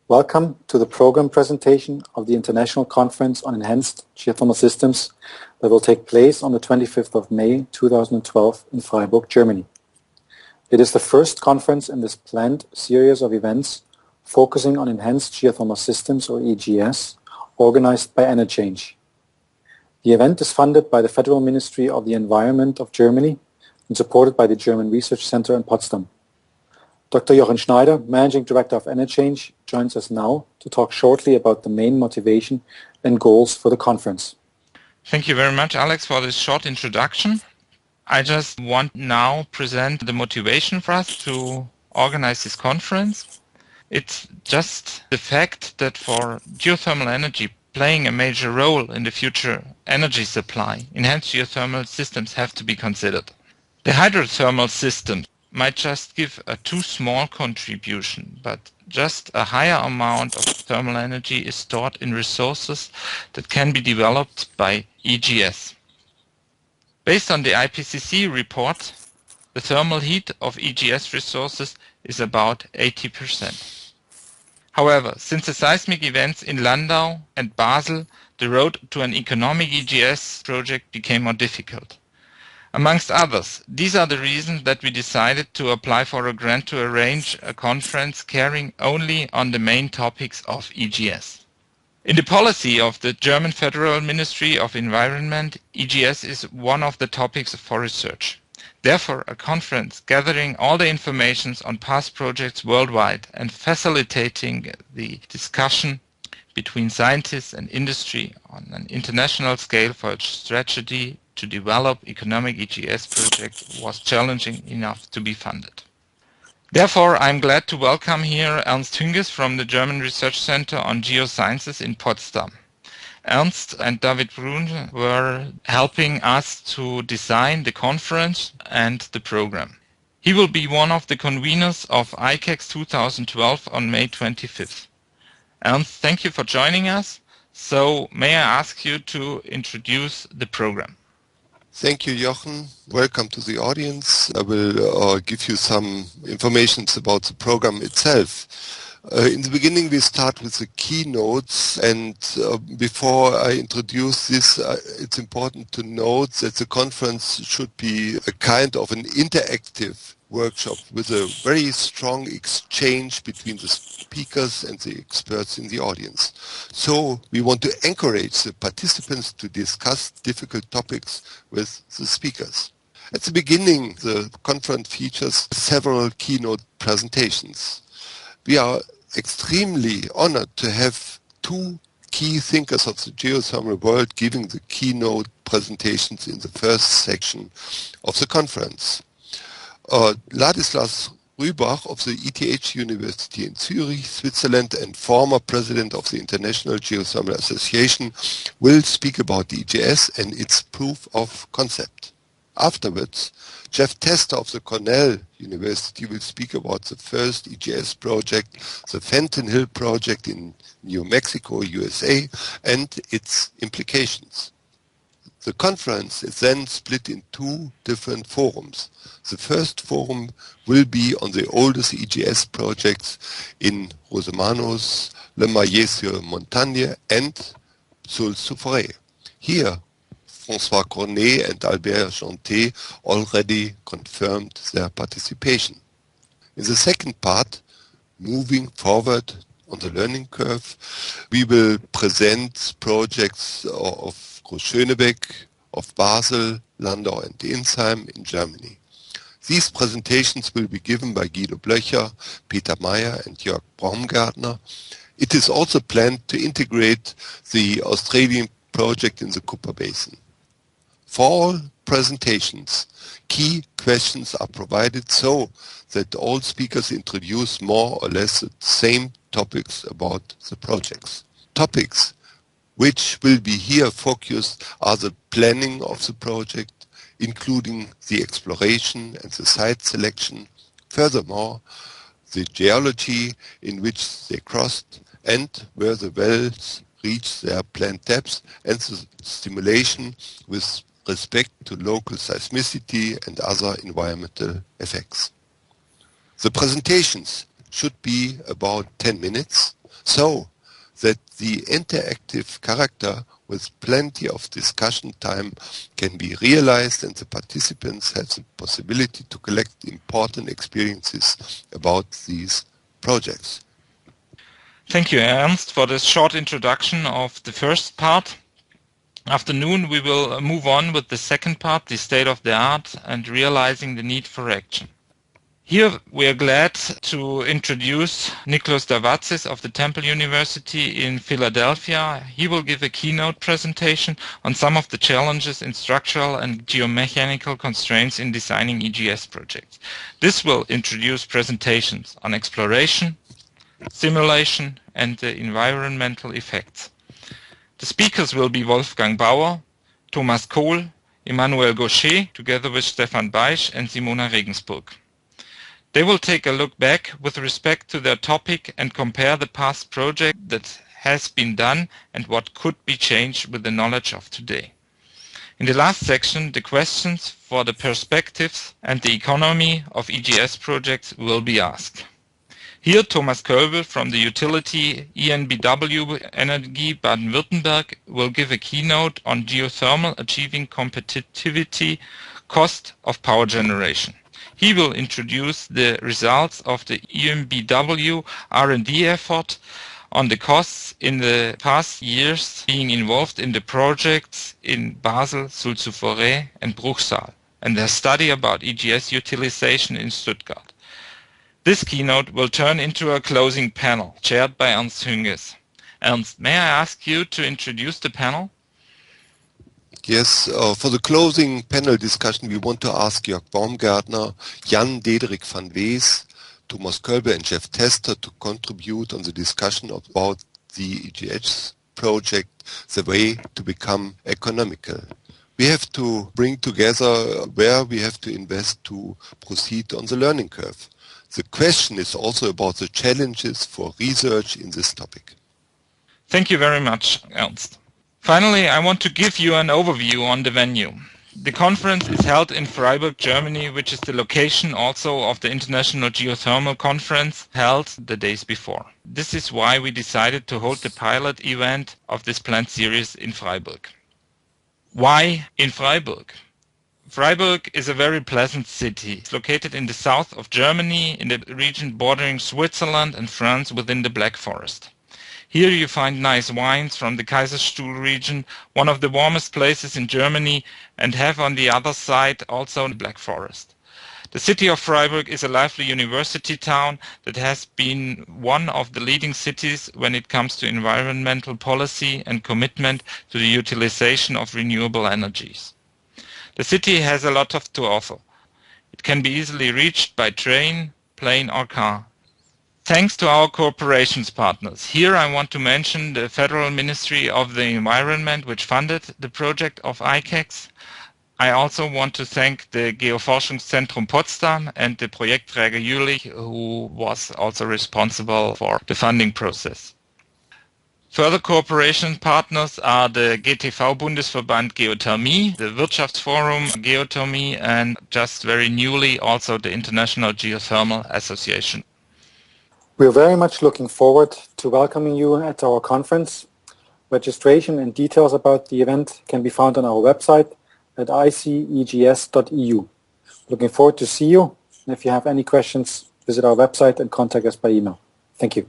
Welcome to the program presentation of the International Conference on Enhanced Geothermal Systems that will take place on the 25th of May 2012 in Freiburg, Germany. It is the first conference in this planned series of events focusing on enhanced geothermal systems, or EGS, organized by Enerchange. The event is funded by the Federal Ministry of the Environment of Germany and supported by the German Research Center in Potsdam. Dr. Jochen Schneider, Managing Director of Enerchange, joins us now to talk shortly about the main motivation and goals for the conference. Thank you very much, Alex, for this short introduction. I just want now present the motivation for us to organize this conference. It's just the fact that for geothermal energy playing a major role in the future energy supply, enhanced geothermal systems have to be considered. The hydrothermal system might just give a too small contribution, but just a higher amount of thermal energy is stored in resources that can be developed by EGS. Based on the IPCC report, the thermal heat of EGS resources is about 80%. However, since the seismic events in Landau and Basel, the road to an economic EGS project became more difficult. Amongst others, these are the reasons that we decided to apply for a grant to arrange a conference carrying only on the main topics of EGS. In the policy of the German Federal Ministry of Environment, EGS is one of the topics for research. Therefore, a conference gathering all the information on past projects worldwide and facilitating the discussion between scientists and industry on an international scale for a strategy to develop economic EGS projects was challenging enough to be funded. Therefore, I'm glad to welcome here Ernst Hünges from the German Research Center on Geosciences in Potsdam. Ernst and David Brun were helping us to design the conference and the program. He will be one of the conveners of ICAX 2012 on May 25th. Ernst, thank you for joining us. So may I ask you to introduce the program? Thank you, Jochen. Welcome to the audience. I will give you some information about the program itself. In the beginning, we start with the keynotes, and before I introduce this, it's important to note that the conference should be a kind of an interactive workshop with a very strong exchange between the speakers and the experts in the audience. So we want to encourage the participants to discuss difficult topics with the speakers. At the beginning, the conference features several keynote presentations. We are extremely honored to have two key thinkers of the geothermal world giving the keynote presentations in the first section of the conference. Ladislas Rübach of the ETH University in Zurich, Switzerland, and former president of the International Geothermal Association will speak about the EGS and its proof of concept. Afterwards, Jeff Tester of the Cornell University will speak about the first EGS project, the Fenton Hill project in New Mexico, USA, and its implications. The conference is then split in two different forums. The first forum will be on the oldest EGS projects in Rosemano's, Le Maillet-sur-Montagne, and Soultz-sous-Forêt. Here, François Cornet and Albert Jantet already confirmed their participation. In the second part, moving forward on the learning curve, we will present projects of Groß-Schönebeck, of Basel, Landau and Insheim in Germany. These presentations will be given by Guido Blöcher, Peter Meyer and Jörg Baumgartner. It is also planned to integrate the Australian project in the Cooper Basin. For all presentations, key questions are provided so that all speakers introduce more or less the same topics about the projects. Topics which will be here focused are the planning of the project, including the exploration and the site selection, furthermore, the geology in which they crossed and where the wells reach their planned depths, and the stimulation with respect to local seismicity and other environmental effects. The presentations should be about 10 minutes. so that the interactive character with plenty of discussion time can be realized and the participants have the possibility to collect important experiences about these projects. Thank you, Ernst, for this short introduction of the first part. Afternoon, we will move on with the second part, the state of the art and realizing the need for action. Here we are glad to introduce Niklas Davatzis of the Temple University in Philadelphia. He will give a keynote presentation on some of the challenges in structural and geomechanical constraints in designing EGS projects. This will introduce presentations on exploration, simulation and the environmental effects. The speakers will be Wolfgang Bauer, Thomas Kohl, Emmanuel Gaucher, together with Stefan Beisch and Simona Regensburg. They will take a look back with respect to their topic and compare the past project that has been done and what could be changed with the knowledge of today. In the last section, the questions for the perspectives and the economy of EGS projects will be asked. Here, Thomas Köbel from the utility EnBW Energie Baden-Württemberg will give a keynote on geothermal achieving competitivity cost of power generation. He will introduce the results of the EnBW R&D effort on the costs in the past years being involved in the projects in Basel, Sulzufore and Bruchsal, and their study about EGS utilization in Stuttgart. This keynote will turn into a closing panel, chaired by Ernst Hünges. Ernst, may I ask you to introduce the panel? Yes, for the closing panel discussion, we want to ask Jörg Baumgärtner, Jan Dederick van Wees, Thomas Kölbe and Jeff Tester to contribute on the discussion about the EGS project, the way to become economical. We have to bring together where we have to invest to proceed on the learning curve. The question is also about the challenges for research in this topic. Thank you very much, Ernst. Finally, I want to give you an overview on the venue. The conference is held in Freiburg, Germany, which is the location also of the International Geothermal Conference held the days before. This is why we decided to hold the pilot event of this planned series in Freiburg. Why in Freiburg? Freiburg is a very pleasant city. It's located in the south of Germany, in the region bordering Switzerland and France within the Black Forest. Here you find nice wines from the Kaiserstuhl region, one of the warmest places in Germany, and have on the other side also the Black Forest. The city of Freiburg is a lively university town that has been one of the leading cities when it comes to environmental policy and commitment to the utilization of renewable energies. The city has a lot to offer. It can be easily reached by train, plane or car. Thanks to our cooperation partners. Here I want to mention the Federal Ministry of the Environment, which funded the project of ICAX. I also want to thank the Geoforschungszentrum Potsdam and the Projektträger Jülich, who was also responsible for the funding process. Further cooperation partners are the GTV-Bundesverband Geothermie, the Wirtschaftsforum Geothermie, and just very newly also the International Geothermal Association. We are very much looking forward to welcoming you at our conference. Registration and details about the event can be found on our website at icegs.eu. Looking forward to see you. And if you have any questions, visit our website and contact us by email. Thank you.